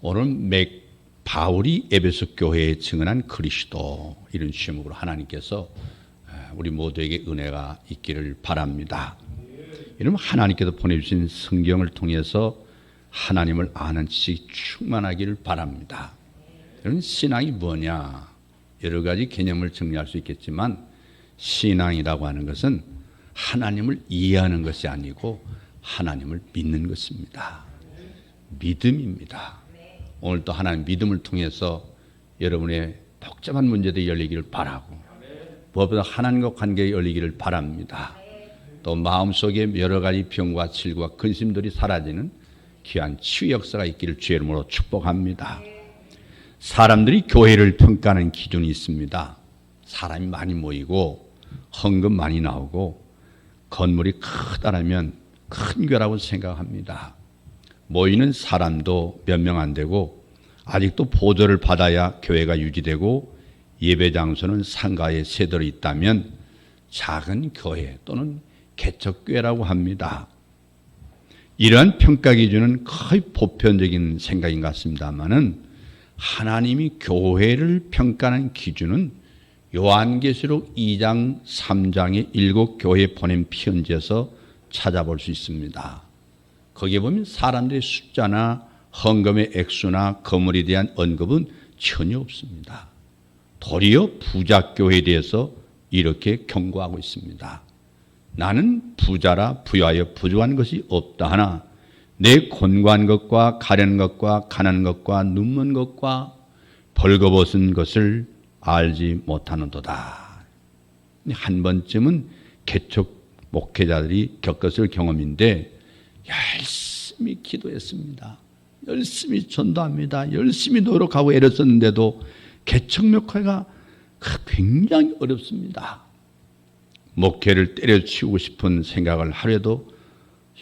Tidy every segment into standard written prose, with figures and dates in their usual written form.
오늘 바울이 에베소 교회에 증언한 그리스도, 이런 제목으로 하나님께서 우리 모두에게 은혜가 있기를 바랍니다. 이러면 하나님께서 보내주신 성경을 통해서 하나님을 아는 지식이 충만하기를 바랍니다. 여러분, 신앙이 뭐냐? 여러 가지 개념을 정리할 수 있겠지만 신앙이라고 하는 것은 하나님을 이해하는 것이 아니고 하나님을 믿는 것입니다. 믿음입니다. 오늘도 하나님 믿음을 통해서 여러분의 복잡한 문제들이 열리기를 바라고, 무엇보다 하나님과 관계가 열리기를 바랍니다. 또 마음속에 여러 가지 병과 질과 근심들이 사라지는 귀한 치유 역사가 있기를 주의 이름으로 축복합니다. 사람들이 교회를 평가하는 기준이 있습니다. 사람이 많이 모이고 헌금 많이 나오고 건물이 크다라면 큰 교회라고 생각합니다. 모이는 사람도 몇 명 안 되고 아직도 보조를 받아야 교회가 유지되고 예배 장소는 상가에 새들어 있다면 작은 교회 또는 개척교회라고 합니다. 이러한 평가 기준은 거의 보편적인 생각인 것 같습니다만은 하나님이 교회를 평가하는 기준은 요한계시록 2장 3장의 7교회에 보낸 편지에서 찾아볼 수 있습니다. 거기에 보면 사람들의 숫자나 헌금의 액수나 건물에 대한 언급은 전혀 없습니다. 도리어 부자교회에 대해서 이렇게 경고하고 있습니다. 나는 부자라 부여하여 부족한 것이 없다 하나 내 곤고한 것과 가련한 것과 가난한 것과 눈먼 것과 벌거벗은 것을 알지 못하는도다. 한 번쯤은 개척 목회자들이 겪었을 경험인데 열심히 기도했습니다. 열심히 전도합니다. 열심히 노력하고 애를 썼는데도 개척 목회가 굉장히 어렵습니다. 목회를 때려치우고 싶은 생각을 하루에도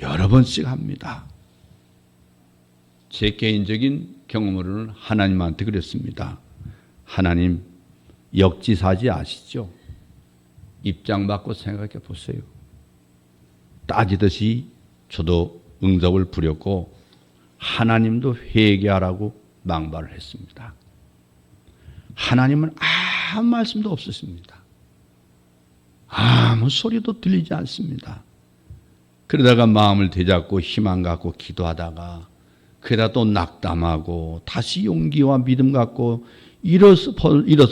여러 번씩 합니다. 제 개인적인 경험으로는 하나님한테 그랬습니다. 하나님, 역지사지 아시죠? 입장 받고 생각해 보세요. 따지듯이 저도 응답을 부렸고 하나님도 회개하라고 망발을 했습니다. 하나님은 아무 말씀도 없었습니다. 아무 소리도 들리지 않습니다. 그러다가 마음을 되잡고 희망 갖고 기도하다가 그러다 또 낙담하고 다시 용기와 믿음 갖고 일어서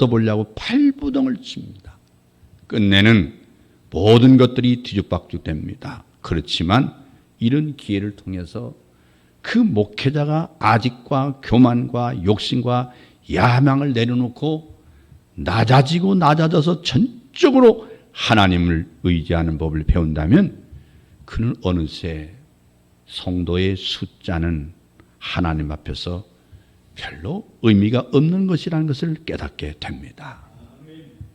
보려고 발부동을 칩니다. 끝내는 모든 것들이 뒤죽박죽 됩니다. 그렇지만 이런 기회를 통해서 그 목회자가 아직과 교만과 욕심과 야망을 내려놓고 낮아져서 전적으로 하나님을 의지하는 법을 배운다면 그는 어느새 성도의 숫자는 하나님 앞에서 별로 의미가 없는 것이라는 것을 깨닫게 됩니다.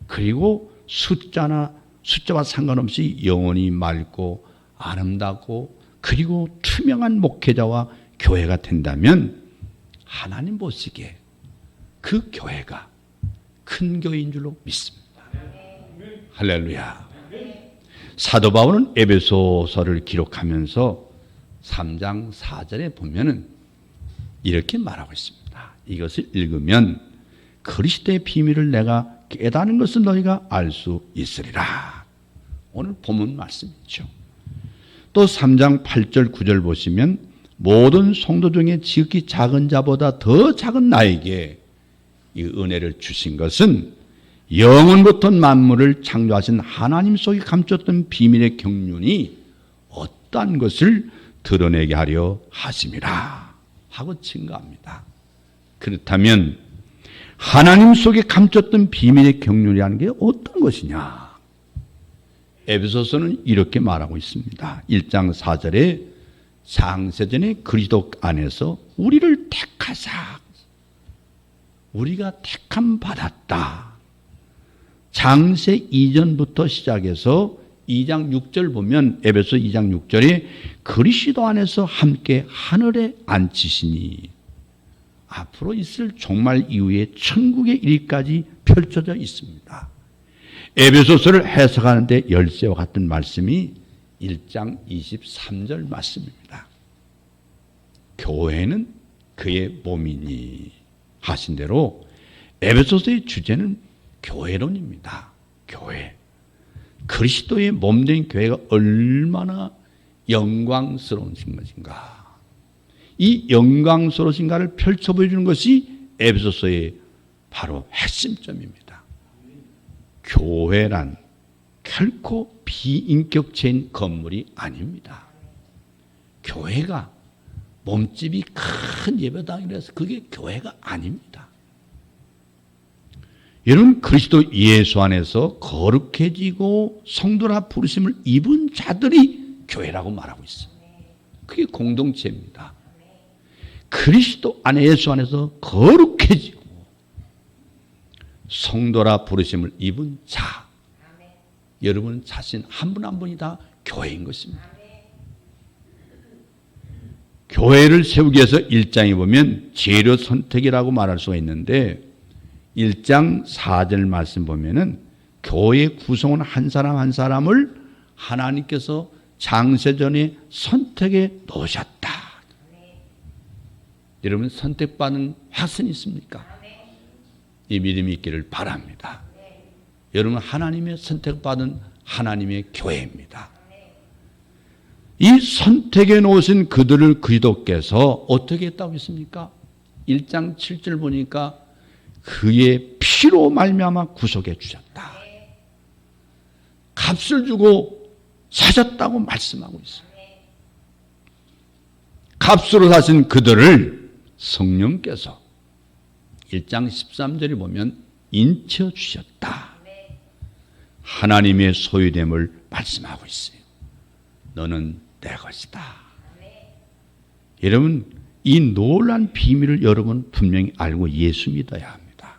그리고 숫자와 상관없이 영혼이 맑고 아름답고 그리고 투명한 목회자와 교회가 된다면 하나님 보시기에 그 교회가 큰 교회인 줄로 믿습니다. 할렐루야. 사도 바울은 에베소서를 기록하면서 3장 4절에 보면은 이렇게 말하고 있습니다. 이것을 읽으면 그리스도의 비밀을 내가 깨닫는 것을 너희가 알 수 있으리라. 오늘 본문 말씀이죠. 또 3장 8절 9절 보시면 모든 성도 중에 지극히 작은 자보다 더 작은 나에게 이 은혜를 주신 것은 영원부터 만물을 창조하신 하나님 속에 감췄던 비밀의 경륜이 어떠한 것을 드러내게 하려 하심이라 하고 증거합니다. 그렇다면 하나님 속에 감췄던 비밀의 경륜이라는 게 어떤 것이냐? 에베소서는 이렇게 말하고 있습니다. 1장 4절에 창세전에 그리스도 안에서 우리를 택하사 우리가 택함 받았다. 창세 이전부터 시작해서 2장 6절 보면 에베소 2장 6절에 그리스도 안에서 함께 하늘에 앉히시니 앞으로 있을 종말 이후에 천국의 일까지 펼쳐져 있습니다. 에베소서를 해석하는데 열쇠와 같은 말씀이 1장 23절 말씀입니다. 교회는 그의 몸이니 하신 대로 에베소서의 주제는 교회론입니다. 교회. 그리스도의 몸된 교회가 얼마나 영광스러운 것인가. 이 영광스러우신가를 펼쳐 보여주는 것이 에베소서의 바로 핵심점입니다. 교회란 결코 비인격체인 건물이 아닙니다. 교회가 몸집이 큰 예배당이라서 그게 교회가 아닙니다. 여러분, 그리스도 예수 안에서 거룩해지고 성도라 부르심을 입은 자들이 교회라고 말하고 있어요. 그게 공동체입니다. 그리스도 안에 예수 안에서 거룩해지고 성도라 부르심을 입은 자, 여러분 자신 한 분 한 분이 다 교회인 것입니다. 교회를 세우기 위해서 1장에 보면 재료 선택이라고 말할 수가 있는데 1장 4절 말씀 보면은 교회 구성원 한 사람 한 사람을 하나님께서 장세전에 선택해 놓으셨다. 여러분 선택받은 확신이 있습니까? 이 믿음이 있기를 바랍니다. 여러분 하나님의 선택받은 하나님의 교회입니다. 이 선택해 놓으신 그들을 그리스도께서 어떻게 했다고 했습니까? 1장 7절 보니까 그의 피로 말미암아 구속해 주셨다. 값을 주고 사셨다고 말씀하고 있어요. 값으로 사신 그들을 성령께서 1장 13절에 보면 인쳐 주셨다. 하나님의 소유됨을 말씀하고 있어요. 너는 내 것이다. 여러분 이 놀라운 비밀을 여러분 분명히 알고 예수 믿어야 합니다.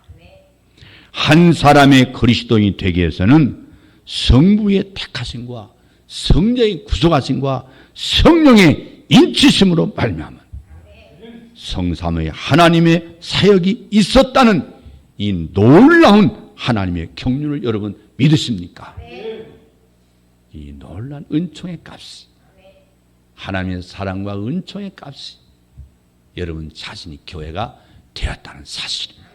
한 사람의 그리스도인이 되기 위해서는 성부의 택하심과 성자의 구속하심과 성령의 인치심으로 말미암은 성삼의 하나님의 사역이 있었다는 이 놀라운 하나님의 경륜을 여러분 믿으십니까? 이 놀라운 은총의 값이, 하나님의 사랑과 은총의 값이 여러분 자신이 교회가 되었다는 사실입니다.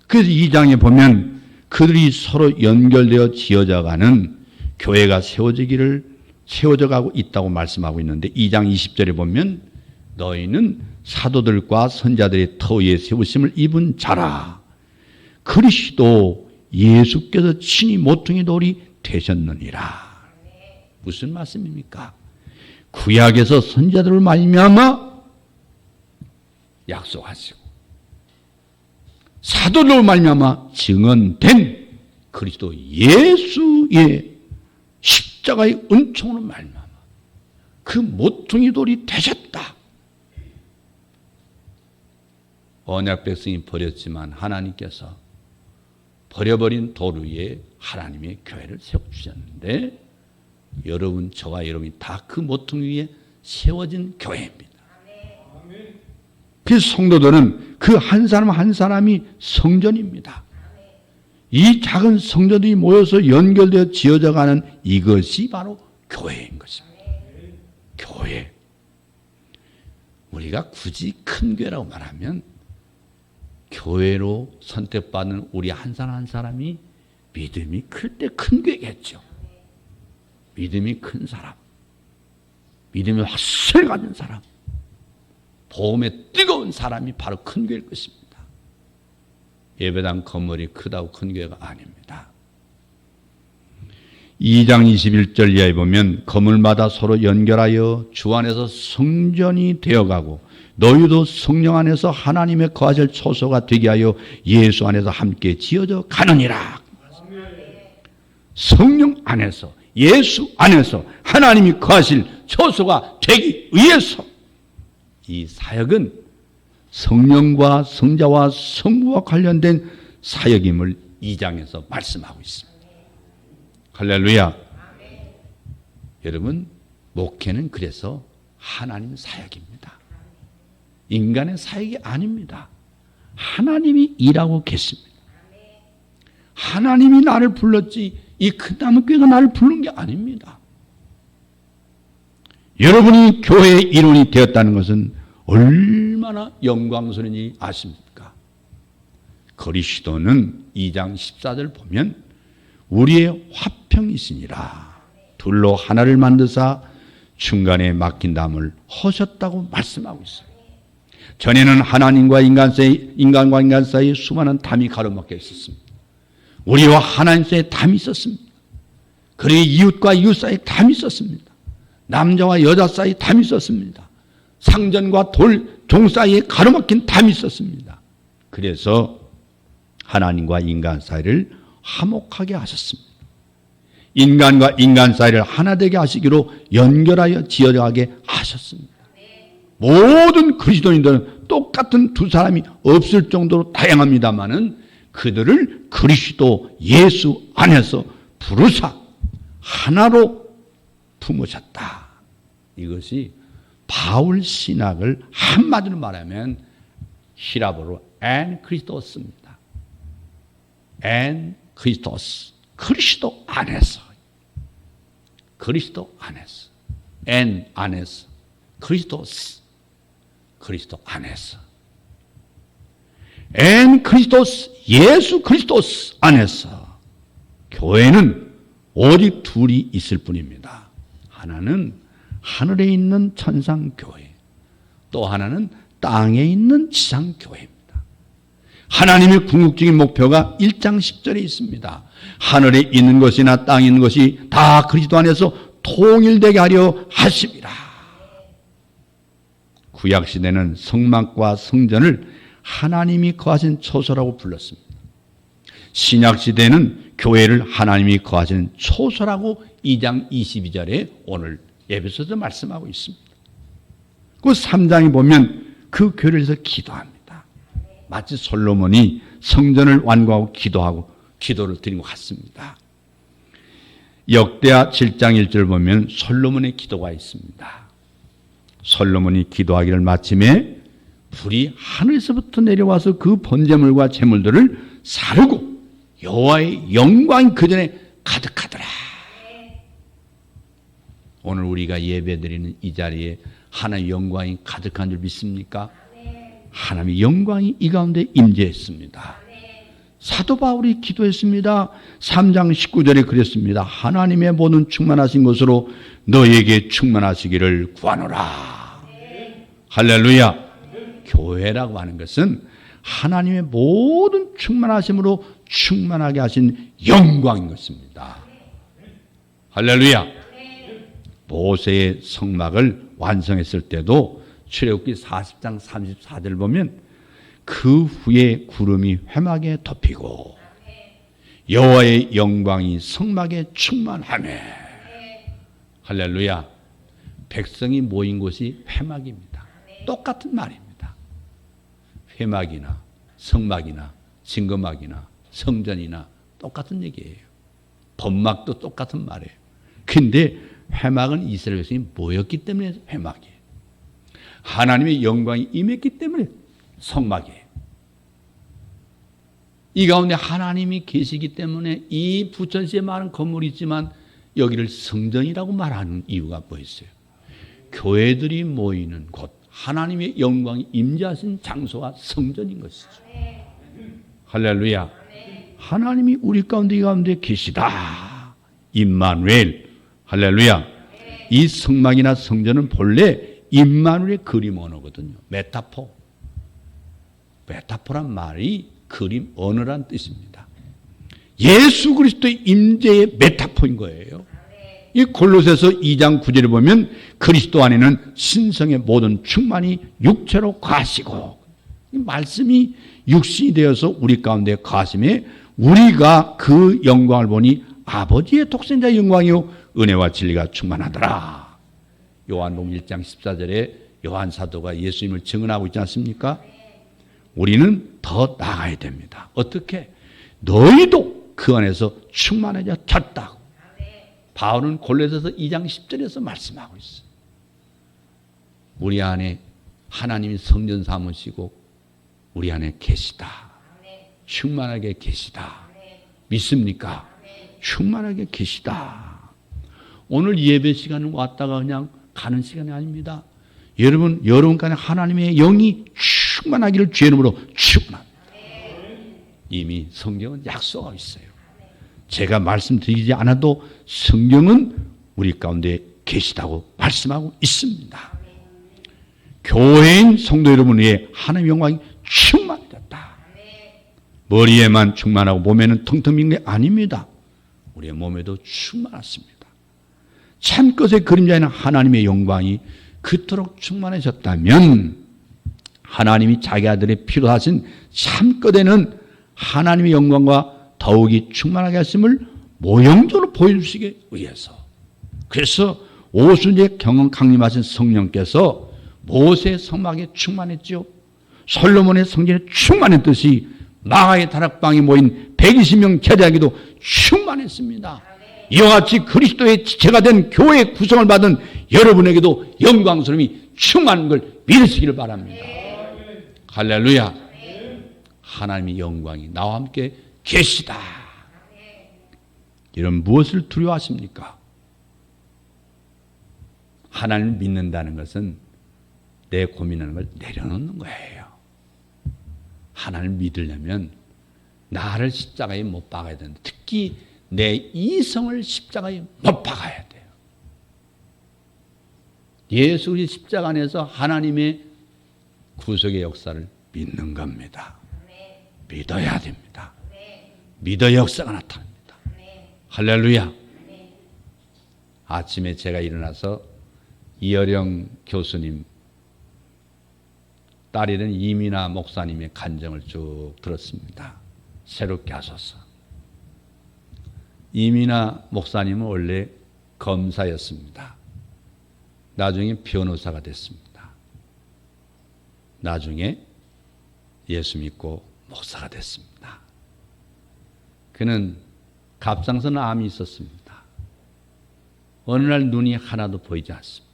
그래서 2장에 보면 그들이 서로 연결되어 지어져가는 교회가 세워져 가고 있다고 말씀하고 있는데 2장 20절에 보면 너희는 사도들과 선자들의 터 위에 세우심을 입은 자라. 그리스도 예수께서 친히 모퉁이 돌이 되셨느니라. 무슨 말씀입니까? 구약에서 선자들을 말미암아 약속하시고 사도들을 말미암아 증언된 그리스도 예수의 십자가의 은총으로 말미암아 그 모퉁이 돌이 되셨다. 언약 백성이 버렸지만 하나님께서 버려버린 돌 위에 하나님의 교회를 세워주셨는데 여러분, 저와 여러분이 다 그 모퉁이 위에 세워진 교회입니다. 그 성도들은 그 한 사람 한 사람이 성전입니다. 이 작은 성전들이 모여서 연결되어 지어져가는 이것이 바로 교회인 것입니다. 교회. 우리가 굳이 큰 교회라고 말하면 교회로 선택받는 우리 한 사람 한 사람이 믿음이 클 때 큰 교회겠죠. 믿음이 큰 사람, 믿음이 확실히 가진 사람, 복음에 뜨거운 사람이 바로 큰 교회일 것입니다. 예배당 건물이 크다고 큰 교회가 아닙니다. 2장 21절 이하에 보면 건물마다 서로 연결하여 주 안에서 성전이 되어가고 너희도 성령 안에서 하나님의 거하실 초소가 되게 하여 예수 안에서 함께 지어져 가느니라. 성령 안에서 예수 안에서 하나님이 거하실 초소가 되기 위해서 이 사역은 성령과 성자와 성부와 관련된 사역임을 2장에서 말씀하고 있습니다. 할렐루야. 여러분, 목회는 그래서 하나님 사역입니다. 인간의 사역이 아닙니다. 하나님이 일하고 계십니다. 하나님이 나를 불렀지 이 큰 나무교회가 나를 부른 게 아닙니다. 여러분이 교회의 일원이 되었다는 것은 얼마나 영광스러운지 아십니까? 그리스도는 2장 14절 보면 우리의 화평이시니라 둘로 하나를 만드사 중간에 막힌 담을 허셨다고 말씀하고 있어요. 전에는 하나님과 인간과 인간 사이에 수많은 담이 가로막혀 있었습니다. 우리와 하나님 사이에 담이 있었습니다. 그리고 이웃과 이웃 사이에 담이 있었습니다. 남자와 여자 사이에 담이 있었습니다. 상전과 종 사이에 가로막힌 담이 있었습니다. 그래서 하나님과 인간 사이를 화목하게 하셨습니다. 인간과 인간 사이를 하나 되게 하시기로 연결하여 지어가게 하셨습니다. 모든 그리스도인들은 똑같은 두 사람이 없을 정도로 다양합니다마는 그들을 그리스도 예수 안에서 부르사 하나로 품으셨다. 이것이 바울 신학을 한마디로 말하면 히라보로 엔 크리스토스입니다. 엔 크리스토스, 그리스도 안에서, 그리스도 안에서, 엔 안에서, 크리스토스, 그리스도 안에서, 엔 크리스토스, 예수 그리스도스 안에서 교회는 오직 둘이 있을 뿐입니다. 하나는 하늘에 있는 천상교회, 또 하나는 땅에 있는 지상교회입니다. 하나님의 궁극적인 목표가 1장 10절에 있습니다. 하늘에 있는 것이나 땅에 있는 것이 다 그리스도 안에서 통일되게 하려 하십니다. 구약시대는 성막과 성전을 하나님이 거하신 초소라고 불렀습니다. 신약시대는 교회를 하나님이 거하시는 초소라고 2장 22절에 오늘 에베소서 말씀하고 있습니다. 그 3장에 보면 그 교회를 위해서 기도합니다. 마치 솔로몬이 성전을 완공하고 기도를 드린 것 같습니다. 역대하 7장 1절 보면 솔로몬의 기도가 있습니다. 솔로몬이 기도하기를 마침에 불이 하늘에서부터 내려와서 그 번제물과 제물들을 사르고 여호와의 영광이 그 전에 가득하더라. 오늘 우리가 예배드리는 이 자리에 하나님의 영광이 가득한 줄 믿습니까? 하나님의 영광이 이 가운데 임재했습니다. 사도 바울이 기도했습니다. 3장 19절에 그랬습니다. 하나님의 모든 충만하신 것으로 너에게 충만하시기를 구하노라. 할렐루야. 교회라고 하는 것은 하나님의 모든 충만하심으로 충만하게 하신 영광인 것입니다. 할렐루야. 모세의 성막을 완성했을 때도 출애굽기 40장 34절 보면 그 후에 구름이 회막에 덮이고 여호와의 영광이 성막에 충만하매. 할렐루야. 백성이 모인 곳이 회막입니다. 똑같은 말입니다. 회막이나 성막이나 증거막이나 성전이나 똑같은 얘기예요. 법막도 똑같은 말이에요. 근데 회막은 이스라엘 백성이 모였기 때문에 회막이에요. 하나님의 영광이 임했기 때문에 성막이에요. 이 가운데 하나님이 계시기 때문에 이 부천시에 많은 건물이 있지만 여기를 성전이라고 말하는 이유가 뭐였어요? 교회들이 모이는 곳, 하나님의 영광이 임재하신 장소가 성전인 것이죠. 할렐루야. 하나님이 우리 가운데 이 가운데 계시다. 임마누엘. 할렐루야. 이 성막이나 성전은 본래 임마누엘의 그림 언어거든요. 메타포란 말이 그림 언어란 뜻입니다. 예수 그리스도의 임재의 메타포인 거예요. 이 골로새서 2장 9절에 보면 그리스도 안에는 신성의 모든 충만이 육체로 거하시고, 이 말씀이 육신이 되어서 우리 가운데 거하심에 우리가 그 영광을 보니 아버지의 독생자의 영광이요 은혜와 진리가 충만하더라. 요한복음 1장 14절에 요한 사도가 예수님을 증언하고 있지 않습니까? 우리는 더 나아가야 됩니다. 어떻게? 너희도 그 안에서 충만해졌다고. 바울은 골로새서 2장 10절에서 말씀하고 있어요. 우리 안에 하나님이 성전 삼으시고 우리 안에 계시다. 충만하게 계시다. 믿습니까? 충만하게 계시다. 오늘 예배 시간은 왔다가 그냥 가는 시간이 아닙니다. 여러분까지 하나님의 영이 충만하기를 주의 이름으로 축원합니다. 이미 성경은 약속하고 있어요. 제가 말씀드리지 않아도 성경은 우리 가운데 계시다고 말씀하고 있습니다. 교회인 성도 여러분 위에 하나님의 영광이 충만되었다. 머리에만 충만하고 몸에는 텅텅 빈 게 아닙니다. 우리의 몸에도 충만했습니다. 참것의 그림자에는 하나님의 영광이 그토록 충만해졌다면 하나님이 자기 아들의 피로 하신 참것에는 하나님의 영광과 더욱이 충만하게 하심을 모형적으로 보여주시기 위해서, 그래서 오순절 경험 강림하신 성령께서 모세의 성막에 충만했죠. 솔로몬의 성전에 충만했듯이 마가의 다락방에 모인 120명 제자에게도 충만했습니다. 이와 같이 그리스도의 지체가 된 교회의 구성을 받은 여러분에게도 영광스러움이 충만한 걸 믿으시기를 바랍니다. 할렐루야. 하나님의 영광이 나와 함께 계시다. 이런 무엇을 두려워하십니까? 하나님을 믿는다는 것은 내 고민하는 걸 내려놓는 거예요. 하나님을 믿으려면 나를 십자가에 못 박아야 된다. 특히 내 이성을 십자가에 못 박아야 돼요. 예수 그리스도의 십자가 안에서 하나님의 구속의 역사를 믿는 겁니다. 믿어야 됩니다. 믿어 역사가 나타납니다. 할렐루야. 아침에 제가 일어나서 이어령 교수님 딸이된 이민아 목사님의 간증을 쭉 들었습니다. 새롭게 하소서. 이민아 목사님은 원래 검사였습니다. 나중에 변호사가 됐습니다. 나중에 예수 믿고 목사가 됐습니다. 그는 갑상선 암이 있었습니다. 어느 날 눈이 하나도 보이지 않습니다.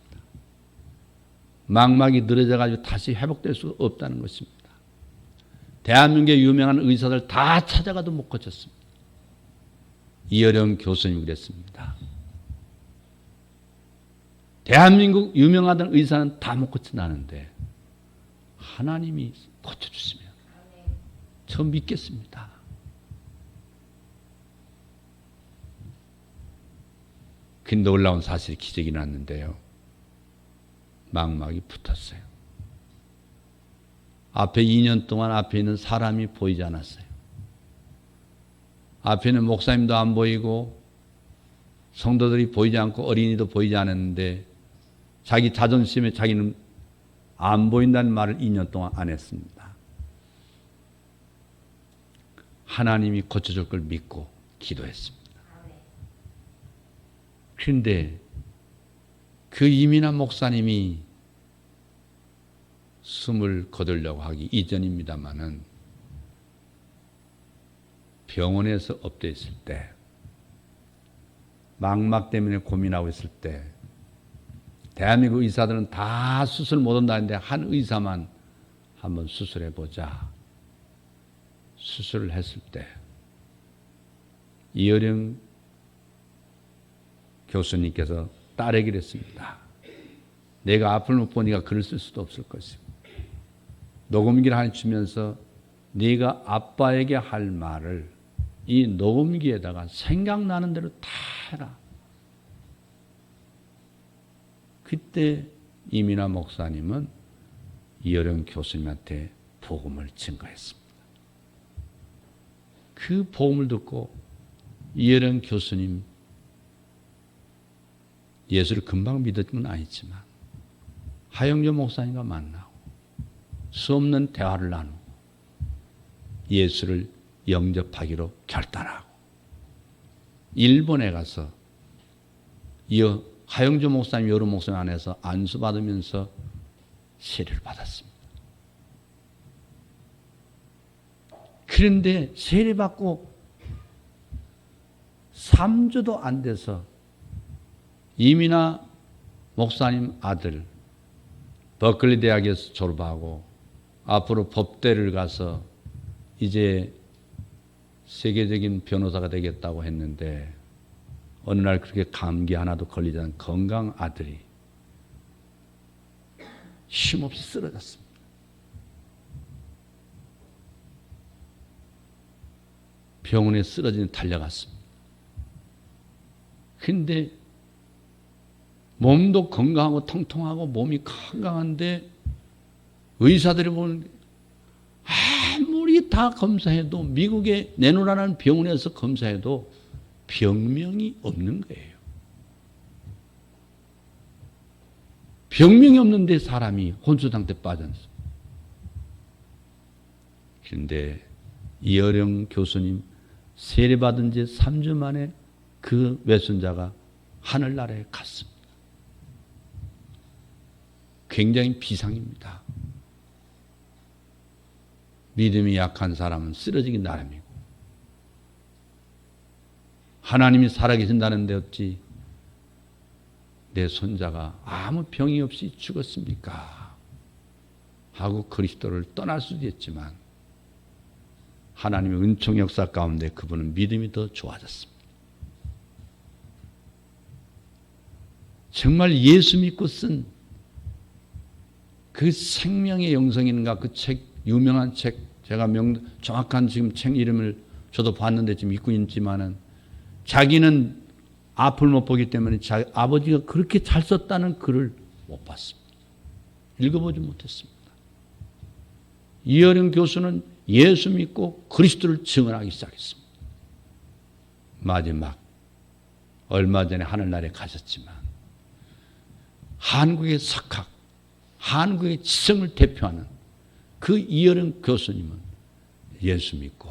망막이 늘어져가지고 다시 회복될 수 없다는 것입니다. 대한민국의 유명한 의사들 다 찾아가도 못 고쳤습니다. 이어령 교수님이 그랬습니다. 대한민국 유명하던 의사는 다 못 고친다는데 하나님이 고쳐주시면 저 믿겠습니다. 근데 놀라운 사실이 기적이 났는데요. 망막이 붙었어요. 앞에 2년 동안 앞에 있는 사람이 보이지 않았어요. 앞에 있는 목사님도 안 보이고 성도들이 보이지 않고 어린이도 보이지 않았는데 자기 자존심에 자기는 안 보인다는 말을 2년 동안 안 했습니다. 하나님이 고쳐줄 걸 믿고 기도했습니다. 그런데 그 이민아 목사님이 숨을 거두려고 하기 이전입니다마는 병원에서 엎드려 있을 때, 망막 때문에 고민하고 있을 때, 대한민국 의사들은 다 수술 못 한다는데 한 의사만 한번 수술해 보자. 수술을 했을 때 이어령 교수님께서 딸에게 했습니다. 내가 앞을 못 보니까 글을 쓸 수도 없을 것이고 녹음기를 하나 주면서 네가 아빠에게 할 말을 이 녹음기에다가 생각나는 대로 다 해라. 그때 이민아 목사님은 이어령 교수님한테 복음을 증거했습니다. 그 복음을 듣고 이어령 교수님 예수를 금방 믿었던 건 아니지만 하영조 목사님과 만나고 수없는 대화를 나누고 예수를 영접하기로 결단하고 일본에 가서 하영조 목사님 여러 목사님 안에서 안수받으면서 세례를 받았습니다. 그런데 세례받고 3주도 안 돼서 이민아 목사님 아들 버클리 대학에서 졸업하고 앞으로 법대를 가서 이제 세계적인 변호사가 되겠다고 했는데 어느 날 그렇게 감기 하나도 걸리지 않은 건강 아들이 힘없이 쓰러졌습니다. 병원에 쓰러진 달려갔습니다. 근데 몸도 건강하고 통통하고 몸이 건강한데 의사들이 보는 아무리 다 검사해도 미국에 내노라는 병원에서 검사해도 병명이 없는 거예요. 병명이 없는데 사람이 혼수상태에 빠졌어요. 그런데 이어령 교수님 세례받은 지 3주 만에 그 외손자가 하늘나라에 갔습니다. 굉장히 비상입니다. 믿음이 약한 사람은 쓰러지기 나름이고 하나님이 살아계신다는데 어찌 내 손자가 아무 병이 없이 죽었습니까? 하고 그리스도를 떠날 수도 있지만 하나님의 은총 역사 가운데 그분은 믿음이 더 좋아졌습니다. 정말 예수 믿고 쓴 그 생명의 영성인가 그 책, 유명한 책, 제가 정확한 지금 책 이름을 저도 봤는데 지금 읽고 있지만은 자기는 앞을 못 보기 때문에 자기 아버지가 그렇게 잘 썼다는 글을 못 봤습니다. 읽어보지 못했습니다. 이어령 교수는 예수 믿고 그리스도를 증언하기 시작했습니다. 마지막 얼마 전에 하늘나라에 가셨지만 한국의 석학, 한국의 지성을 대표하는 그 이어령 교수님은 예수 믿고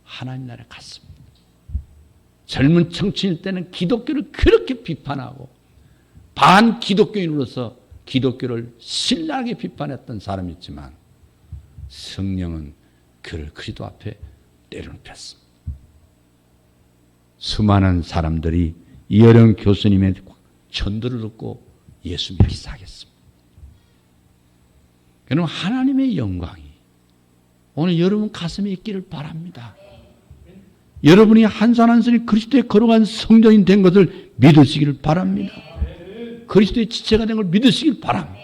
하나님 나라에 갔습니다. 젊은 청춘일 때는 기독교를 그렇게 비판하고 반기독교인으로서 기독교를 신랄하게 비판했던 사람이었지만 성령은 그를 그리스도 앞에 내려놓았습니다. 수많은 사람들이 이어령 교수님의 전도를 듣고 예수 믿기 시작했습니다. 그럼 하나님의 영광이 오늘 여러분 가슴에 있기를 바랍니다. 여러분이 한 산 한 산이 그리스도의 거룩한 성전이 된 것을 믿으시기를 바랍니다. 그리스도의 지체가 된 걸 믿으시길 바랍니다.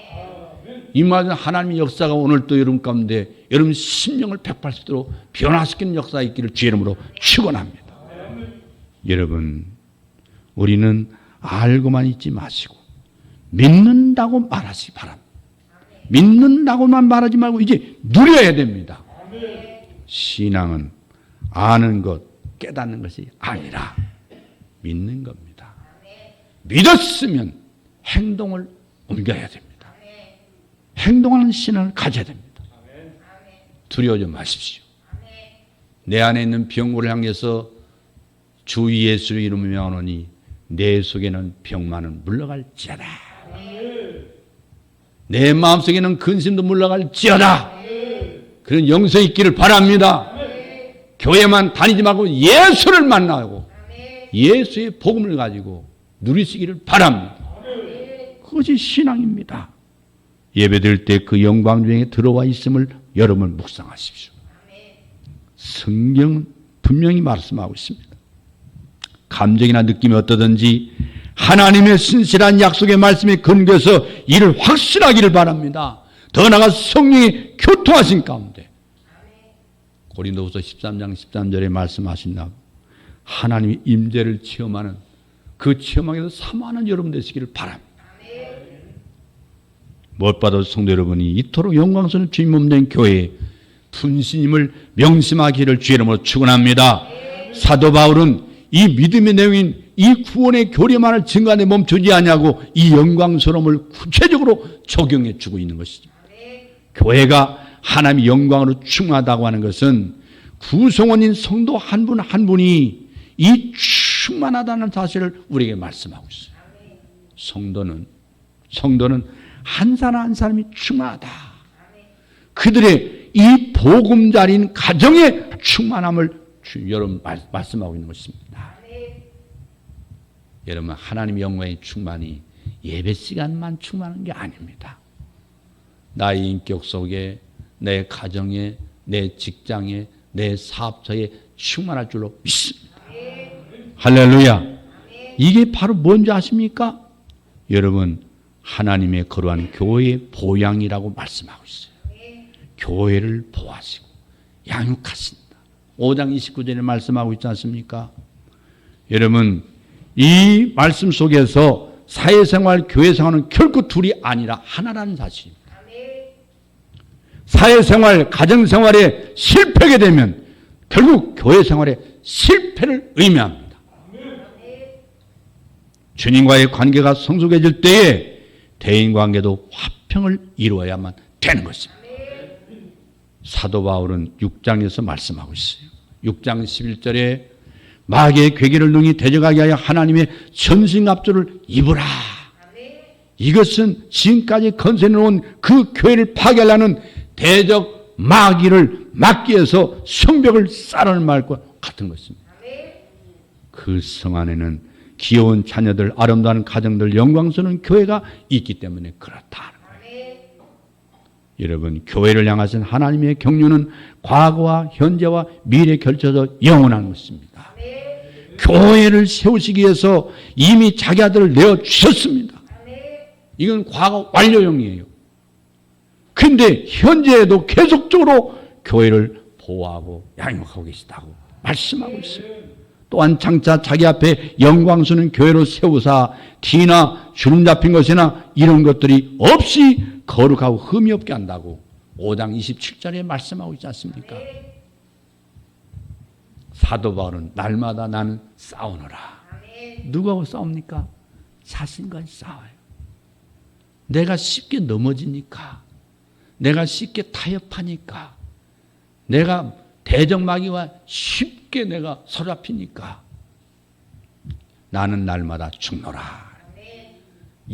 이 말은 하나님의 역사가 오늘 또 여러분 가운데 여러분 심령을 180도로 변화시키는 역사가 있기를 주의 이름으로 축원합니다. 여러분 우리는 알고만 있지 마시고 믿는다고 말하시기 바랍니다. 믿는다고만 말하지 말고 이제 누려야 됩니다. 신앙은 아는 것, 깨닫는 것이 아니라 믿는 겁니다. 믿었으면 행동을 옮겨야 됩니다. 행동하는 신앙을 가져야 됩니다. 두려워하지 마십시오. 내 안에 있는 병고를 향해서 주 예수의 이름을 명하노니 내 속에는 병만은 물러갈지어다. 내 마음속에는 근심도 물러갈지어다. 그런 영성이 있기를 바랍니다. 교회만 다니지 말고 예수를 만나고 예수의 복음을 가지고 누리시기를 바랍니다. 그것이 신앙입니다. 예배드릴 때 그 영광 중에 들어와 있음을 여러분 묵상하십시오. 성경은 분명히 말씀하고 있습니다. 감정이나 느낌이 어떠든지 하나님의 신실한 약속의 말씀에 근거해서 이를 확신하기를 바랍니다. 더 나아가 성령이 교통하신 가운데 고린도후서 13장 13절에 말씀하신다고 하나님의 임재를 체험하는 그 체험하기에서 사모하는 여러분 되시기를 바랍니다. 무엇보다도 성도 여러분이 이토록 영광스러운 주님 몸된 교회에 분신임을 명심하기를 주의 이름으로 축원합니다. 사도 바울은 이 믿음의 내용인 이 구원의 교리만을 증거하는데 멈추지 않냐고 이 영광스러움을 구체적으로 적용해 주고 있는 것이죠. 교회가 하나님의 영광으로 충만하다고 하는 것은 구성원인 성도 한 분 한 분이 이 충만하다는 사실을 우리에게 말씀하고 있어요. 성도는 한 사람 한 사람이 충만하다. 그들의 이 보금자리인 가정의 충만함을 여러분 말씀하고 있는 것입니다. 여러분 하나님의 영광의 충만이 예배 시간만 충만한 게 아닙니다. 나의 인격 속에 내 가정에 내 직장에 내 사업처에 충만할 줄로 믿습니다. 할렐루야. 이게 바로 뭔지 아십니까? 여러분 하나님의 거룩한 교회의 보양이라고 말씀하고 있어요. 교회를 보호하시고 양육하신다. 5장 29절에 말씀하고 있지 않습니까? 여러분, 이 말씀 속에서 사회생활, 교회생활은 결코 둘이 아니라 하나라는 사실입니다. 사회생활, 가정생활에 실패하게 되면 결국 교회생활의 실패를 의미합니다. 주님과의 관계가 성숙해질 때에 대인관계도 화평을 이루어야만 되는 것입니다. 사도 바울은 6장에서 말씀하고 있어요. 6장 11절에 마귀의 괴계를 능히 대적하게 하여 하나님의 전신갑주를 입으라. 이것은 지금까지 건설해놓은 그 교회를 파괴하려는 대적 마귀를 막기 위해서 성벽을 쌓아놓은 말과 같은 것입니다. 그 성 안에는 귀여운 자녀들, 아름다운 가정들, 영광스러운 교회가 있기 때문에 그렇다. 여러분, 교회를 향하신 하나님의 경륜은 과거와 현재와 미래에 걸쳐서 영원한 것입니다. 교회를 세우시기 위해서 이미 자기 아들을 내어주셨습니다. 이건 과거 완료형이에요. 그런데 현재에도 계속적으로 교회를 보호하고 양육하고 계시다고 말씀하고 있어요. 또한 장차 자기 앞에 영광스러운 교회로 세우사 티나 주름 잡힌 것이나 이런 것들이 없이 거룩하고 흠이 없게 한다고 5장 27절에 말씀하고 있지 않습니까? 사도 바울은 날마다 나는 싸우노라. 누구하고 싸웁니까? 자신과 싸워요. 내가 쉽게 넘어지니까, 내가 쉽게 타협하니까, 내가 대적마귀와 쉽게 내가 사로잡히니까 나는 날마다 죽노라.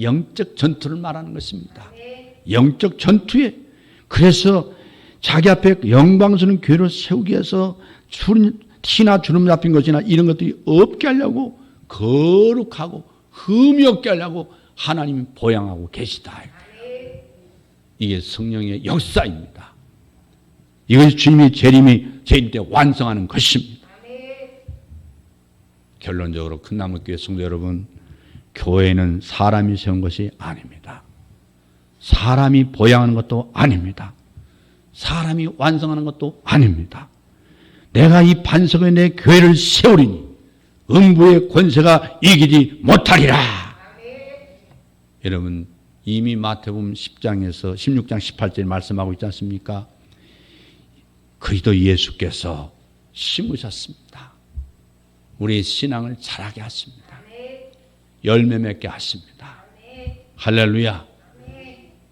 영적 전투를 말하는 것입니다. 영적 전투에, 그래서 자기 앞에 영광스러운 교회를 세우기 위해서 티나 주름 잡힌 것이나 이런 것들이 없게 하려고, 거룩하고 흠이 없게 하려고 하나님이 보양하고 계시다. 이게 성령의 역사입니다. 이것이 주님이 재림 때 완성하는 것입니다. 결론적으로 큰나무교회 성도 여러분, 교회는 사람이 세운 것이 아닙니다. 사람이 보양하는 것도 아닙니다. 사람이 완성하는 것도 아닙니다. 내가 이 반석에 내 교회를 세우리니 음부의 권세가 이기지 못하리라. 여러분, 이미 마태복음 10장에서 16장 18절에 말씀하고 있지 않습니까? 그리스도 예수께서 심으셨습니다. 우리의 신앙을 자라게 하십니다. 열매 맺게 하십니다. 할렐루야.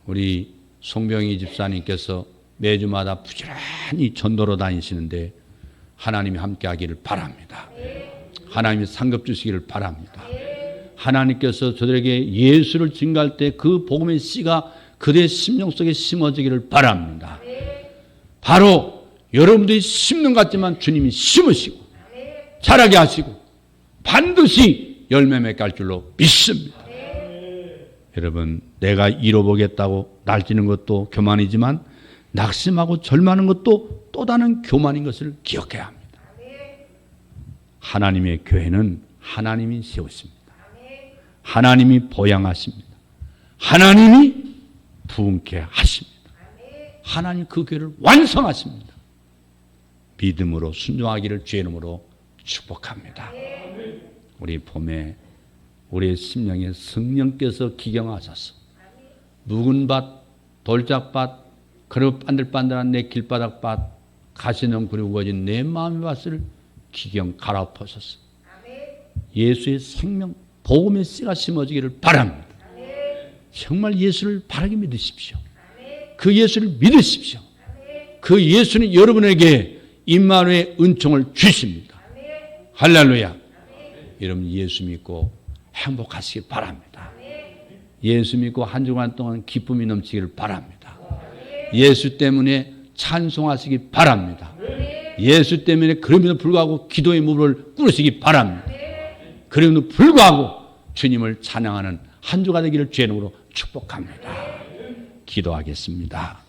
우리 송병희 집사님께서 매주마다 부지런히 전도로 다니시는데 하나님이 함께 하기를 바랍니다. 하나님이 상급 주시기를 바랍니다. 하나님께서 저들에게 예수를 증거할 때 그 복음의 씨가 그들의 심령 속에 심어지기를 바랍니다. 바로 여러분들이 심는 것 같지만 주님이 심으시고 자라게 하시고 반드시 열매 맺게 할 줄로 믿습니다. 여러분, 내가 이뤄보겠다고 날뛰는 것도 교만이지만 낙심하고 절망하는 것도 또 다른 교만인 것을 기억해야 합니다. 하나님의 교회는 하나님이 세우십니다. 하나님이 보양하십니다. 하나님이 부흥케 하십니다. 하나님 그 교회를 완성하십니다. 믿음으로 순종하기를 주의 이름으로 축복합니다. 우리 봄에 우리의 심령에 성령께서 기경하셔서 묵은 밭, 돌짝밭, 그리고 반들반들한 내 길바닥밭, 가시는 구리 우거진 내 마음의 밭을 기경 갈아엎으셔서 예수의 생명, 복음의 씨가 심어지기를 바랍니다. 정말 예수를 바르게 믿으십시오. 그 예수를 믿으십시오. 그 예수는 여러분에게 임마누엘의 은총을 주십니다. 할렐루야. 여러분, 예수 믿고 행복하시길 바랍니다. 예수 믿고 한 주간 동안 기쁨이 넘치기를 바랍니다. 예수 때문에 찬송하시기 바랍니다. 예수 때문에 그럼에도 불구하고 기도의 무릎을 꿇으시기 바랍니다. 그럼에도 불구하고 주님을 찬양하는 한 주가 되기를 주의 이름으로 축복합니다. 기도하겠습니다.